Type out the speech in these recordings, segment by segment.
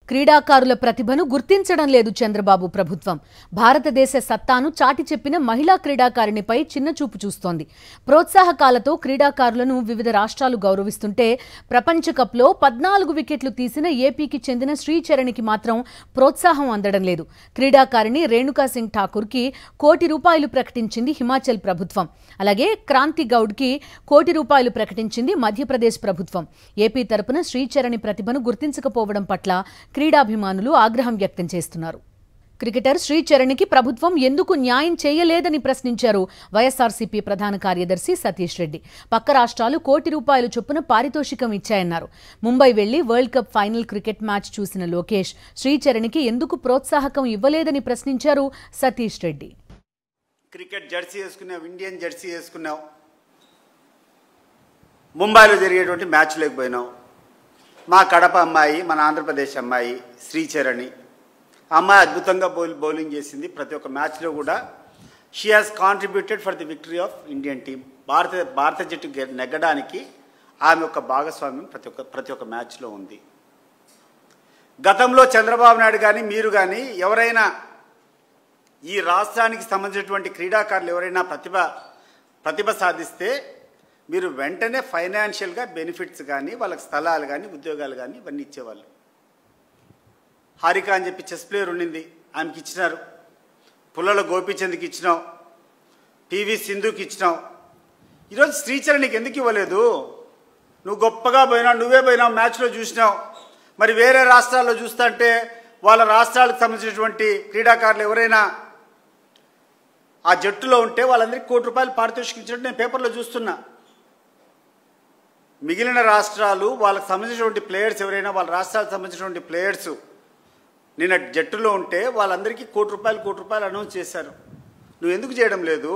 క్రీడాకారుల ప్రతిభను గుర్తించడం లేదు చంద్రబాబు ప్రభుత్వం. భారతదేశ సత్తాను చాటి చెప్పిన మహిళా క్రీడాకారిణిపై చిన్నచూపు చూస్తోంది. ప్రోత్సాహకాలతో క్రీడాకారులను వివిధ రాష్ట్రాలు గౌరవిస్తుంటే ప్రపంచ కప్లో 14 వికెట్లు తీసిన ఏపీకి చెందిన శ్రీచరణికి మాత్రం ప్రోత్సాహం అందడం లేదు. క్రీడాకారిణి రేణుకా సింగ్ ఠాకూర్కి ₹1 కోటి ప్రకటించింది హిమాచల్ ప్రభుత్వం. అలాగే క్రాంతి గౌడ్కి ₹1 కోటి ప్రకటించింది మధ్యప్రదేశ్ ప్రభుత్వం. ఏపీ తరపున శ్రీచరణి ప్రతిభను గుర్తించకపోవడం పట్ల క్రీడాభిమానులు ఆగ్రహం వ్యక్తం చేస్తున్నారు. క్రికెటర్ శ్రీచరణికి ప్రభుత్వం ఎందుకు న్యాయం చేయలేదని ప్రశ్నించారు వైఎస్ఆర్సీపీ ప్రధాన కార్యదర్శి సతీష్ రెడ్డి. పక్క రాష్ట్రాలు ₹1 కోటి చొప్పున పారితోషికం ఇచ్చాయన్నారు. ముంబై వెళ్లి world cup final cricket match చూసిన లోకేష్ శ్రీచరణికి ఎందుకు ప్రోత్సాహకం ఇవ్వలేదని ప్రశ్నించారు సతీష్ రెడ్డి. క్రికెట్ జెర్సీ వేసుకున్నావు, ఇండియన్ జెర్సీ వేసుకున్నావు, ముంబైలో జరిగేటువంటి మ్యాచ్ లేకపోయినావు. మా కడప అమ్మాయి, మన ఆంధ్రప్రదేశ్ అమ్మాయి శ్రీచరణి అమ్మాయి అద్భుతంగా బౌలింగ్ చేసింది. ప్రతి ఒక్క మ్యాచ్లో కూడా she has contributed for the victory of Indian team. భారత జట్టు నెగ్గడానికి ఆమె యొక్క భాగస్వామ్యం ప్రతి ఒక్క మ్యాచ్లో ఉంది. గతంలో చంద్రబాబు నాయుడు కానీ మీరు కానీ ఎవరైనా ఈ రాష్ట్రానికి సంబంధించినటువంటి క్రీడాకారులు ఎవరైనా ప్రతిభ సాధిస్తే మీరు వెంటనే ఫైనాన్షియల్గా బెనిఫిట్స్ కానీ వాళ్ళకి స్థలాలు కానీ ఉద్యోగాలు కానీ ఇవన్నీ ఇచ్చేవాళ్ళు. హారిక అని చెప్పి చెస్ ప్లేయర్ ఉండింది, ఆమెకి ఇచ్చినారు. పుల్లల గోపీచంద్కి ఇచ్చినావు, పివి సింధుకి ఇచ్చినావు. ఈరోజు శ్రీచరణికి ఎందుకు ఇవ్వలేదు? నువ్వు గొప్పగా పోయినావు, నువ్వే పోయినావు, మ్యాచ్లో చూసినావు. మరి వేరే రాష్ట్రాల్లో చూస్తా అంటే వాళ్ళ రాష్ట్రాలకు సంబంధించినటువంటి క్రీడాకారులు ఎవరైనా ఆ జట్టులో ఉంటే వాళ్ళందరికీ ₹1 కోటి పారితోషికం ఇచ్చినట్టు నేను పేపర్లో చూస్తున్నా. మిగిలిన రాష్ట్రాలు వాళ్ళకి సంబంధించినటువంటి ప్లేయర్స్ ఎవరైనా వాళ్ళ రాష్ట్రాలకు సంబంధించినటువంటి ప్లేయర్స్ నిన్న జట్టులో ఉంటే వాళ్ళందరికీ ₹1 కోటి అనౌన్స్ చేశారు. నువ్వు ఎందుకు చేయడం లేదు?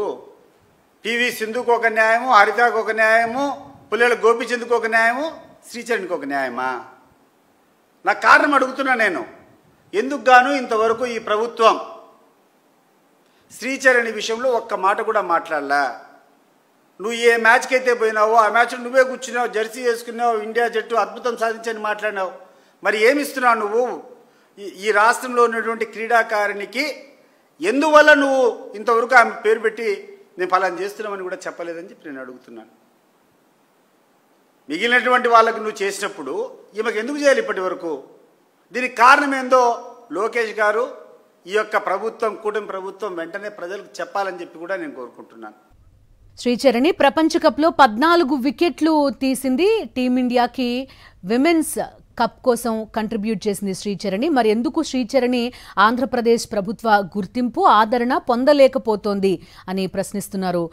పివి సింధుకు ఒక న్యాయము, హరితకు ఒక న్యాయము, పుల్లెల గోపీచంద్కు ఒక న్యాయము, శ్రీచరణికి ఒక న్యాయమా? నా కారణం అడుగుతున్నా నేను. ఎందుకు గాను ఇంతవరకు ఈ ప్రభుత్వం శ్రీచరణి విషయంలో ఒక్క మాట కూడా మాట్లాడలా? నువ్వు ఏ మ్యాచ్కి అయితే పోయినావో ఆ మ్యాచ్లో నువ్వే కూర్చున్నావు, జెర్సీ వేసుకున్నావు, ఇండియా జట్టు అద్భుతం సాధించని మాట్లాడినావు. మరి ఏమి ఇస్తున్నావు నువ్వు ఈ రాష్ట్రంలో ఉన్నటువంటి క్రీడాకారిణికి? ఎందువల్ల నువ్వు ఇంతవరకు ఆమె పేరు పెట్టి నేను ఫలానా చేస్తున్నామని కూడా చెప్పలేదని చెప్పి నేను అడుగుతున్నాను. మిగిలినటువంటి వాళ్ళకు నువ్వు చేసినప్పుడు ఈమెకు ఎందుకు చేయాలి ఇప్పటి వరకు? దీనికి కారణం ఏందో లోకేష్ గారు, ఈ యొక్క ప్రభుత్వం, కూటమి ప్రభుత్వం వెంటనే ప్రజలకు చెప్పాలని చెప్పి కూడా నేను కోరుకుంటున్నాను. శ్రీచరణి ప్రపంచ కప్లో 14 వికెట్లు తీసింది. టీమిండియాకి విమెన్స్ కప్ కోసం కంట్రిబ్యూట్ చేసింది శ్రీచరణి. మరి ఎందుకు శ్రీచరణి ఆంధ్రప్రదేశ్ ప్రభుత్వ గుర్తింపు, ఆదరణ పొందలేకపోతోంది అని ప్రశ్నిస్తున్నారు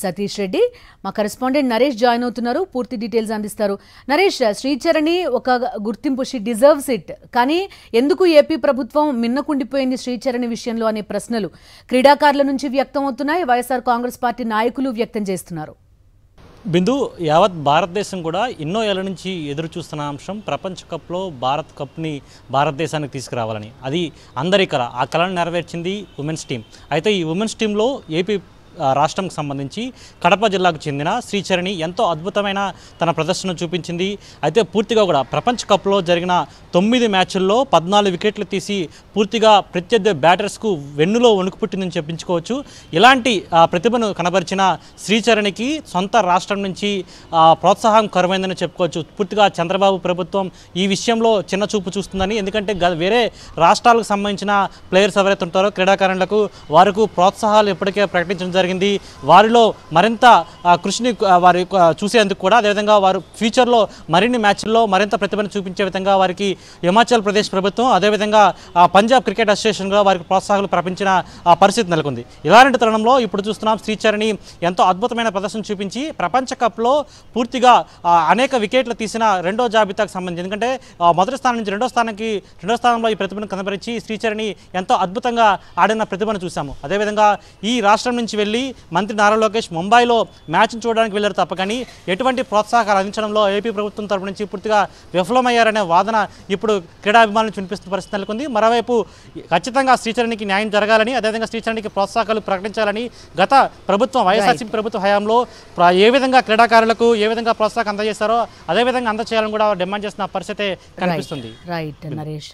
సతీష్ రెడ్డి. మా కరెస్పాండెంట్ నరేష్ జాయిన్ అవుతున్నారు, పూర్తి డీటెయిల్స్ అందిస్తారు. నరేష్, శ్రీచరణి ఒక గుర్తింపు, షీ డిజర్వ్స్ ఇట్, కానీ ఎందుకు ఏపీ ప్రభుత్వం మిన్నకుండిపోయింది శ్రీచరణి విషయంలో అనే ప్రశ్నలు క్రీడాకారుల నుంచి వ్యక్తం అవుతున్నాయి. వైఎస్ఆర్ కాంగ్రెస్ పార్టీ నాయకులు వ్యక్తం చేస్తున్నారు. బిందు, యావత్ భారతదేశం కూడా ఎన్నో ఏళ్ల నుంచి ఎదురు చూస్తున్న అంశం ప్రపంచ కప్లో భారత్ కప్ని భారతదేశానికి తీసుకురావాలని. అది అందరి కళ. ఆ కళను నెరవేర్చింది ఉమెన్స్ టీం. అయితే ఈ ఉమెన్స్ టీంలో ఏపీ రాష్ట్రంకి సంబంధించి కడప జిల్లాకు చెందిన శ్రీచరణి ఎంతో అద్భుతమైన తన ప్రదర్శన చూపించింది. అయితే పూర్తిగా కూడా ప్రపంచ కప్లో జరిగిన 9 మ్యాచ్ల్లో 14 వికెట్లు తీసి పూర్తిగా ప్రత్యర్థి బ్యాటర్స్కు వెన్నులో వణుకు పుట్టిందని చెప్పించుకోవచ్చు. ఇలాంటి ప్రతిభను కనబరిచిన శ్రీచరణికి సొంత రాష్ట్రం నుంచి ప్రోత్సాహం కరువైందని చెప్పుకోవచ్చు. పూర్తిగా చంద్రబాబు ప్రభుత్వం ఈ విషయంలో చిన్న చూపు చూస్తుందని. ఎందుకంటే వేరే రాష్ట్రాలకు సంబంధించిన ప్లేయర్స్ ఎవరైతే ఉంటారో క్రీడాకారులకు వారికి ప్రోత్సాహాలు ఇప్పటికే ప్రకటించడం జరిగింది. వారిలో మరింత కృషిని వారి చూసేందుకు కూడా, అదేవిధంగా వారు ఫ్యూచర్లో మరిన్ని మ్యాచ్ల్లో మరింత ప్రతిభను చూపించే విధంగా వారికి హిమాచల్ ప్రదేశ్ ప్రభుత్వం, అదేవిధంగా పంజాబ్ క్రికెట్ అసోసియేషన్ కూడా వారికి ప్రోత్సాహాలు ప్రకటించిన పరిస్థితి నెలకొంది. ఇలాంటి తరుణంలో ఇప్పుడు చూస్తున్నాం శ్రీచరణి ఎంతో అద్భుతమైన ప్రదర్శన చూపించి ప్రపంచ కప్లో పూర్తిగా అనేక వికెట్లు తీసిన రెండో జాబితాకు సంబంధించి, ఎందుకంటే మొదటి స్థానం నుంచి రెండో స్థానంలో ఈ ప్రతిభను కనబరించి శ్రీచరణి ఎంతో అద్భుతంగా ఆడిన ప్రతిభను చూసాము. అదేవిధంగా ఈ రాష్ట్రం నుంచి వెళ్ళి మంత్రి నారా లోకేష్ ముంబైలో మ్యాచ్ను చూడడానికి వెళ్లారు తప్ప కానీ ఎటువంటి ప్రోత్సాహాలు అందించడంలో ఏపీ ప్రభుత్వం తరపు నుంచి పూర్తిగా విఫలమయ్యారనే వాదన ఇప్పుడు క్రీడాభిమానులు వినిపిస్తున్న పరిస్థితి నెలకొంది. మరోవైపు ఖచ్చితంగా శ్రీచరణికి న్యాయం జరగాలని, అదేవిధంగా శ్రీచరణికి ప్రోత్సాహాలు ప్రకటించాలని గత ప్రభుత్వం వైఎస్ఆర్సీపీ ప్రభుత్వ హయాంలో ఏ విధంగా క్రీడాకారులకు ఏ విధంగా ప్రోత్సాహం అందజేస్తారో అదేవిధంగా అందజేయాలని కూడా డిమాండ్ చేస్తున్న పరిస్థితి కనిపిస్తుంది. రైట్ నరేష్.